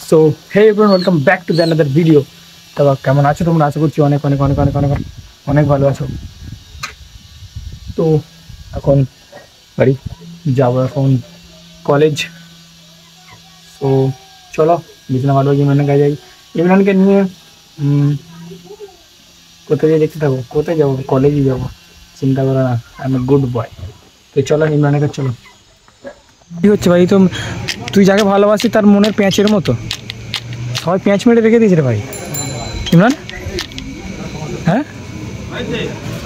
So hey everyone, welcome back to the another video. তো কেমন আছো তোমরা? আশা করছি অনেক অনেক অনেক অনেক অনেক অনেক ভালো আছো। তো এখন বাড়ি যাবো, এখন কলেজ। তো চলো বিছানা ভালো ইমরানের কাছে যাই। ইমরানকে নিয়ে কোথায় যাই দেখতে থাকো। কোথায় যাবো? কলেজে যাবো, চিন্তা করো না, I M a good boy. তো চলো ইমরানের কাছে চলো। কী হচ্ছে ভাই? তো তুই যাকে ভালোবাসি তার মনের পেঁচের মতো সবাই পেঁচ মেরে রেখে দিয়েছে রে ভাই ইমরান। হ্যাঁ,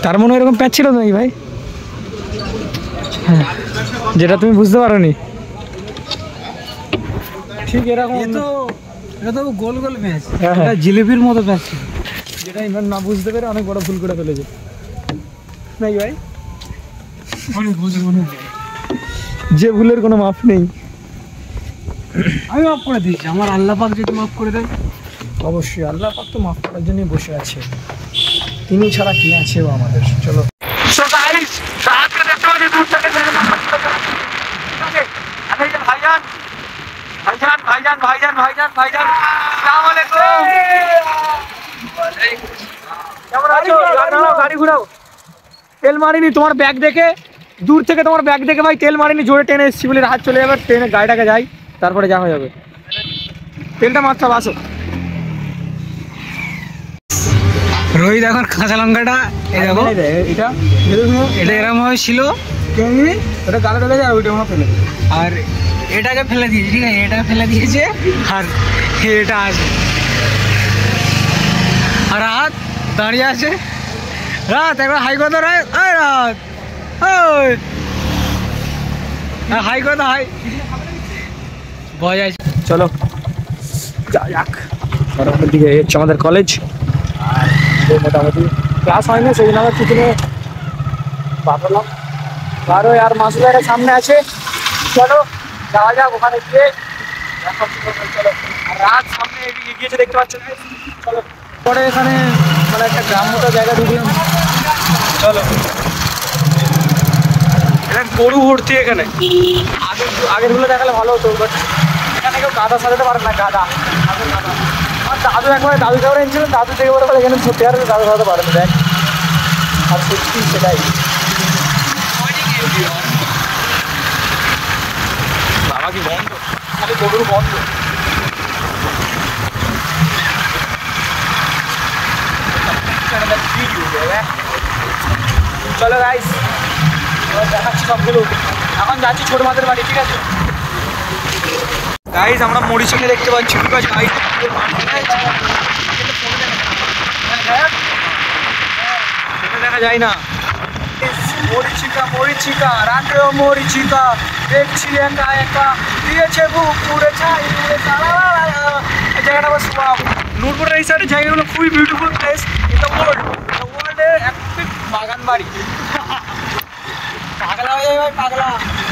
তার মনে এরকম প্যাঁচ ছিল নাকি ভাই? হ্যাঁ, যেটা তুমি বুঝতে পারো নি। ঠিক এরকম এটা তো গোল গোল প্যাঁচ, হ্যাঁ, জিলিপির মতো প্যাঁচ, যেটা ইমরান না বুঝতে পেরে অনেক বড় ভুল করে ফেলেছে নাকি ভাই? যে ভুলের কোনো মাফ নেই। আমি মাফ করে দিয়েছি, আমার আল্লাহ পাক যদি মাফ করে দেয়। অবশ্যই আল্লাহ পাক তো মাফ করার জন্যই বসে আছে, তিনি ছাড়া কি আছে আমাদের। চলো গাড়ি ঘুরাও। তেল মারিনি তোমার ব্যাগ দেখে, দূর থেকে তোমার ব্যাগ দেখে ভাই তেল মারিনি, জোরে টেনে এসেছি বলে হাত চলে যাবে। ট্রেনে গাড়িটাকে যাই, তারপরে যা হয়ে যাবে। তেলটা মারতে হবে, আসো। রোহিত এখন কাঁচা লঙ্কাটা এটা এটা এরকম ভাবে ছিল, ওটা গালে ঢেলে যায়, ওইটা আমার ফেলে। আর এটাকে ফেলে দিয়েছে, ঠিক আছে, এটা ফেলে দিয়েছে, আর এটা আছে, আর রাত দাঁড়িয়ে আছে। রাত একবার হাই কথা, রাত রাত হাই কথা, হাই বজায়। চলো যা যাক, বরাবরের দিকে হচ্ছে আমাদের কলেজ। আর মোটামুটি ক্লাস হয় না, সেই জন্য আমরা টিফিনে বাড়লাম। আরো আর মাসুদারের সামনে আছে, চলো যাওয়া যাক ওখানে গিয়ে। চলো, আর রাত সামনে এদিকে গিয়েছে দেখতে পাচ্ছ। চলো পরে এখানে মানে একটা গ্রাম্যতা জায়গা ঢুকলাম। চলো, এটা গরু ভর্তি এখানে। আগেরগুলো দেখালে ভালো হতো, বাট এখানে কেউ গাদা সাজাতে পারে না। গাদা আর দাদু একবার দাদু খাবার এনেছিল, দাদু থেকে বলে এখানে সত্যি আর দাদু খাওয়াতে পারে না। দেখ, আর সত্যি সেটাই। বাবা কি বন্ধ, খালি গরুর বন্ধ। চলো গাইস, দেখাচ্ছি সবগুলো। এখন যাচ্ছি ছোট মাদের বাড়ি, ঠিক আছে গাইস? আমরা মরিচুকে দেখতে পাচ্ছি, বিকজ দেখা যায় না। মরিচিকা মরিচিকা রাতেও মরিচিকা, দেখছি একা একা, দিয়েছে বুক পুড়ে ছাই উড়ে। এই জায়গাটা আবার নূরপুরের এই সাইডের জায়গাগুলো খুবই beautiful place in the world. ওয়ার্ল্ডের এক বাগান বাড়ি। পাগলা হয়ে যায় ভাই, পাগলা।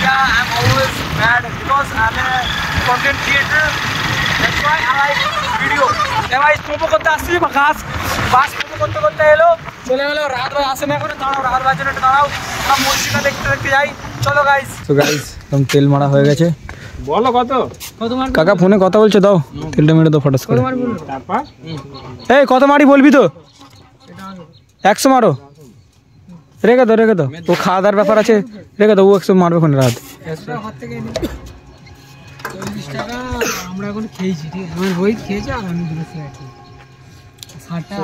Yeah, I'm always mad because I'm a content creator. That's why I like video. ভাই প্রোমো করতে আসছি, বাস প্রোমো করতে করতে এলো, চলে গেলো। রাত ভাই আসে না এখন, দাঁড়াও, রাত বাজে না, দাঁড়াও। আমরা মসজিদটা দেখতে দেখতে যাই। চলো গাইস। তো গাইস একদম তেল মারা হয়ে গেছে। বলো কত কাকা? ফোনে কথা বলছো, দাও তেলটা মেরে দাও ফটাস করে। এই কত মারি বলবি তো? 100 মারো, রেখে দাও রেখে দাও। ও খাওয়া দাওয়ার ব্যাপার আছে, রেখে দাও। ও 100 মারবে ওখানে রাত। আমরা এখন খেয়েছি, ঠিক আছে, রোহিত খেয়েছে আর আমি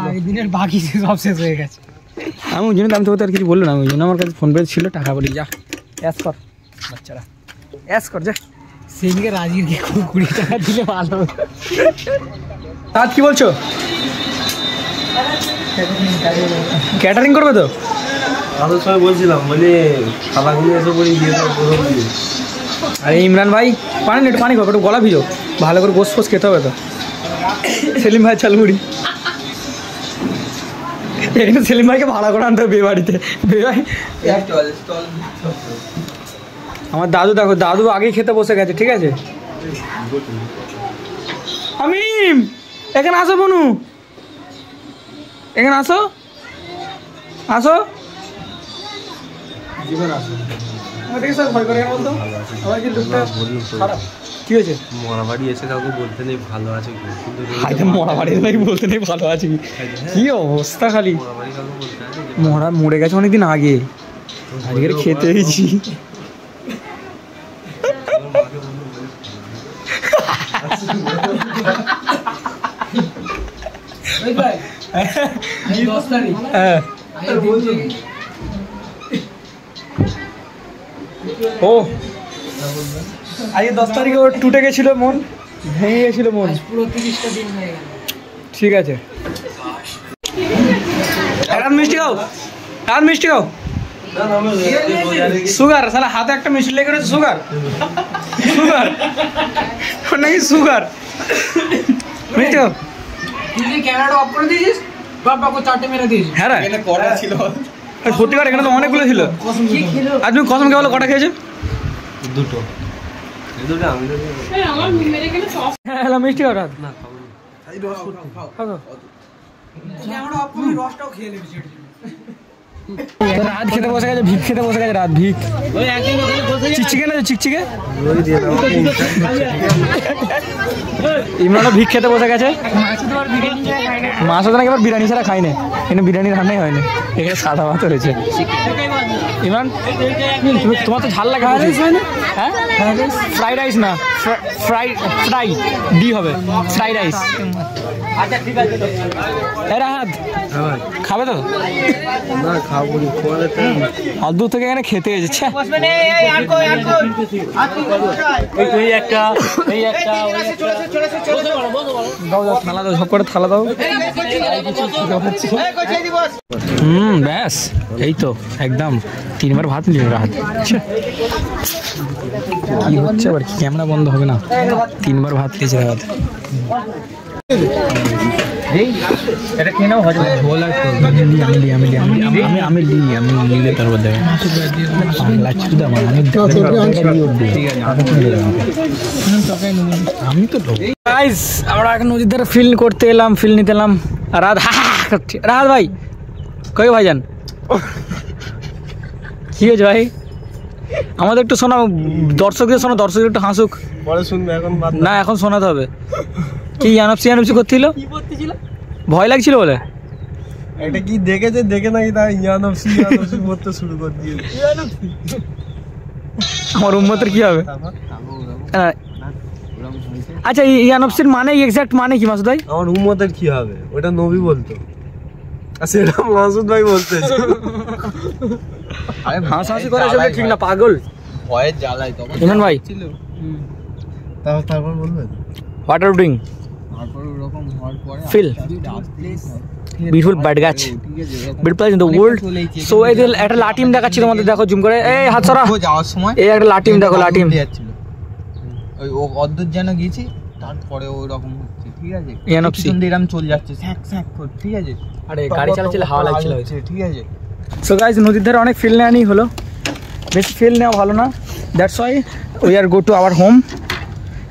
আগের দিনের বাকি সব শেষ হয়ে গেছে। আমি ওই জন্য আমি তোকে আর কিছু বললো না, ওই জন্য আমার কাছে ফোন পে ছিল, টাকা বলি যা অ্যাস কর বাচ্চারা, অ্যাস কর যা। সেদিকে রাজিরকে 20 টাকা দিলে ভালো। রাত কি বলছো? ক্যাটারিং করবে তো? আমি সবাই বলছিলাম মানে খাবারগুলো এসে বলি দিয়ে দাও। আরে ইমরান ভাই পানি একটু পানি খাবো, একটু গলা ভিজো, ভালো করে গোস ফোস খেতে হবে তো। সেলিম ভাই চালমুড়ি, এখানে সেলিম ভাইকে ভাড়া করে আনতে হবে বিয়ে বাড়িতে। বিয়ে ভাই আমার দাদু, দেখো দাদু আগেই খেতে বসে গেছে, ঠিক আছে? আমিম এখানে আসো, বনু এখানে আসো, আসো। দেখে স্যার ভয় করে কেন বলতো? আমার কি লোকটা খারাপ? কি হয়েছে? মরাবাড়ি এসে কাউকে বলতে নেই ভালো আছে কি, কিন্তু হাইতে মরা বাড়ি নাকি বলতে নেই ভালো আছে কি? কি অবস্থা খালি মরাবাড়ি কাউকে বলতে আছে মরে গেছে অনেকদিন আগে, আজকের খেতে হয়েছি। ও আজকে 10 তারিখে ওর টুটে গেছিল মন, ভেঙে গেছিল মন। পুরো 30টা দিন হয়ে গেল। ঠিক আছে, এখন মিষ্টি খাও, এখন মিষ্টি খাও। সুগার সালা হাতে একটা মিষ্টি লেগে রয়েছে। সুগার সুগার নাকি সুগার? মিষ্টি খাও। তুই ক্যামেরাটা অফ করে দিয়েছিস, বাবাকে চারটে মেরে দিয়েছিস। হ্যাঁ রে, কটা ছিল সত্যিকার? এখানে তো অনেকগুলো ছিল। আর তুমি কসম খেয়ে বলো কটা খেয়েছো? দুটো দুটো আমি তো আমার মেরে গেলে সস হ্যাঁ মিষ্টি খাও রাত। না খাবো না। ক্যামেরা অফ করে রসটাও খেয়ে নেবি সেটা। রাত খেতে বসে গেছে, ভিক খেতে বসে গেছে রাত। ভিক চিকচিকে না, চিকচিকে ইমরানও ভিক খেতে বসে গেছে। মাছ তো নাকি এবার বিরিয়ানি ছাড়া খাই না, কিন্তু বিরিয়ানি রান্নাই হয়নি, এখানে সাদা ভাত রয়েছে। ইমরান তোমার তো ঝাল লাগে? হ্যাঁ ফ্রাইড রাইস না, ফ্রাই ডি হবে, ফ্রাইড রাইস। আচ্ছা ঠিক আছে, রাহাত খাবে তো? না খাবো না, পরে আর দূর থেকে এখানে খেতে এসেছে। থালা দাও, সব করে থালা দাও। ব্যাস এই তো একদম 3 বার ভাত নিয়ে রাত। কি হচ্ছে আবার? ক্যামেরা বন্ধ হবে না? 3 বার ভাত খেয়েছে রাত। এটা খেয়ে নাও, হজম ঝোল আর আমি নিলে তারপর দেবে। আমি তো গাইস আমরা এখন নদীর ধারে ফিল করতে এলাম, ফিল নিতে এলাম। রাত রাত ভাই কই ভাইজান? কি হয়েছে ভাই? আমাদের একটু শোনাও, দর্শকদের শোনো, দর্শকদের একটু হাসুক। পরে শুনবে, এখন না এখন শোনাতে হবে। কি ইয়ানপসি করছিল? ভয় লাগছিল বলে? এটা কি দেখেছে, দেখে নাকি তাই ইয়ানপসি করতে শুরু করে দিয়ে। আমার উম্মতের কি হবে? আচ্ছা ইয়ানপসির মানে এক্সাক্ট মানে কি মাসুদ ভাই? আমার উম্মতের কি হবে ওটা নবী বলতো, আর সেটা মাসুদ ভাই বলতেছে। আরে হাসাহাসি করে আসলে ঠিক না, পাগল ভয়ের জ্বালাই তখন ইমরান ভাই। তারপর বলবেন হোয়াট আর ডুইং? তারপর ওরকম হওয়ার পরে ফিল বিউটিফুল বার্ড গাছ, beautiful place in the world. So এই যে একটা লাটিম দেখাচ্ছি তোমাদের, দেখো জুম করে। এই হাত সরা, যাওয়ার সময় এই একটা লাটিম দেখো, লাটিম যাচ্ছিল ওই অদ্ভুত যেন গেছি, তারপরে ওই রকম হচ্ছে। ঠিক আছে, ইয়ানপসি এরকম চলে যাচ্ছে স্যাক স্যাক করে। ঠিক আছে, আরে গাড়ি চালাচ্ছিল, হাওয়া লাগছিল। ঠিক আছে। সো গাইস নদীর ধারে অনেক ফিল নেওয়া হলো, বেশি ফিল নেওয়া ভালো না। That's why we are go to our home.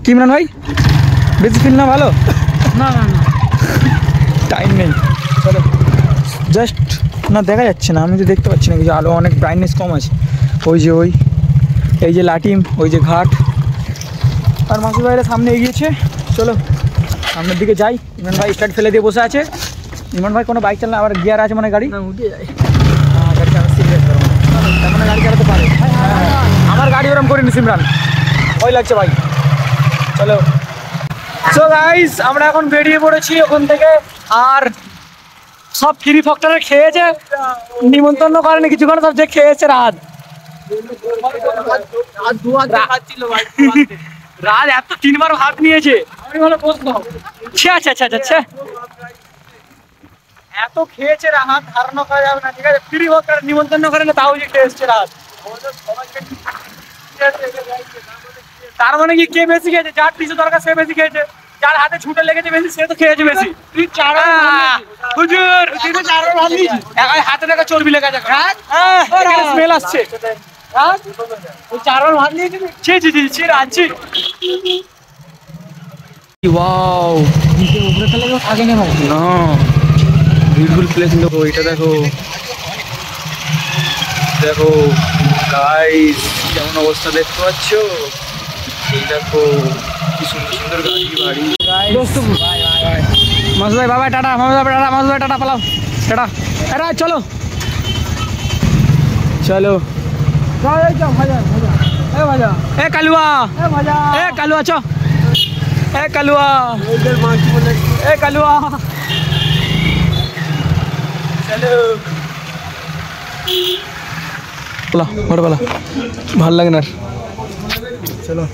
কি ইমরান ভাই বেশি ফিল না ভালো? না না না টাইম নেই, চলো জাস্ট। না দেখা যাচ্ছে না, আমি তো দেখতে পাচ্ছি না কিছু, আলো অনেক ব্রাইটনেস কম আছে। ওই যে এই যে লাটিম, ওই যে ঘাট, আর মাসুদ ভাইরা সামনে এগিয়েছে। চলো সামনের দিকে যাই। ইমরান ভাই স্টার্ট ফেলে দিয়ে বসে আছে। ইমরান ভাই কোনো বাইক চালানো, আবার গিয়ার আছে মানে গাড়ি? উঠে যায়, গাড়ি চালা সিরিয়াস মানে গাড়ি চালাতে পারে। আমার গাড়ি ওরম করিনি সিমরান, ভয় লাগছে ভাই। চলো সো গাইস আমরা এখন বেরিয়ে পড়েছি ওখান থেকে। আর সব ফ্রি ফক্টরে খেয়েছে, নিমন্ত্রণ করেনি কিছুক্ষণ, সব যে খেয়েছে রাত। রাত এত 3 বার ভাত নিয়েছে, আমি ভালো প্রশ্ন। আচ্ছা এত খেয়েছে রাত, ধারণা করা যাবে না। ঠিক আছে, ফ্রি ফক্টরে নিমন্ত্রণ করে না, তাও যে খেয়েছে রাত। তার মানে কি কে বেশি খেয়েছে? যার পিছু দরকার সে বেশি খেয়েছে, যার হাতে ছুটে লেগেছে বেশি সে তো খেয়েছে বেশি। তুই হুজুর হাতে দেখা চর্বি লেগে যাবে, স্মেল আসছে। Beautiful place. দেখো এটা, দেখো গাইস যেমন অবস্থা দেখতে পাচ্ছ, এই দেখো কি সুন্দর সুন্দর গাড়ি বাড়ি। दोस्तों मासूद भाई बाय टाटा, मासूद भाई टाटा पालाओ टाटा। अरे चलो चलो ए कलुआ ए कलुआ चो ए कलुआ ए कलुआ চলো बोला और बोला ভাল লাগে না চলো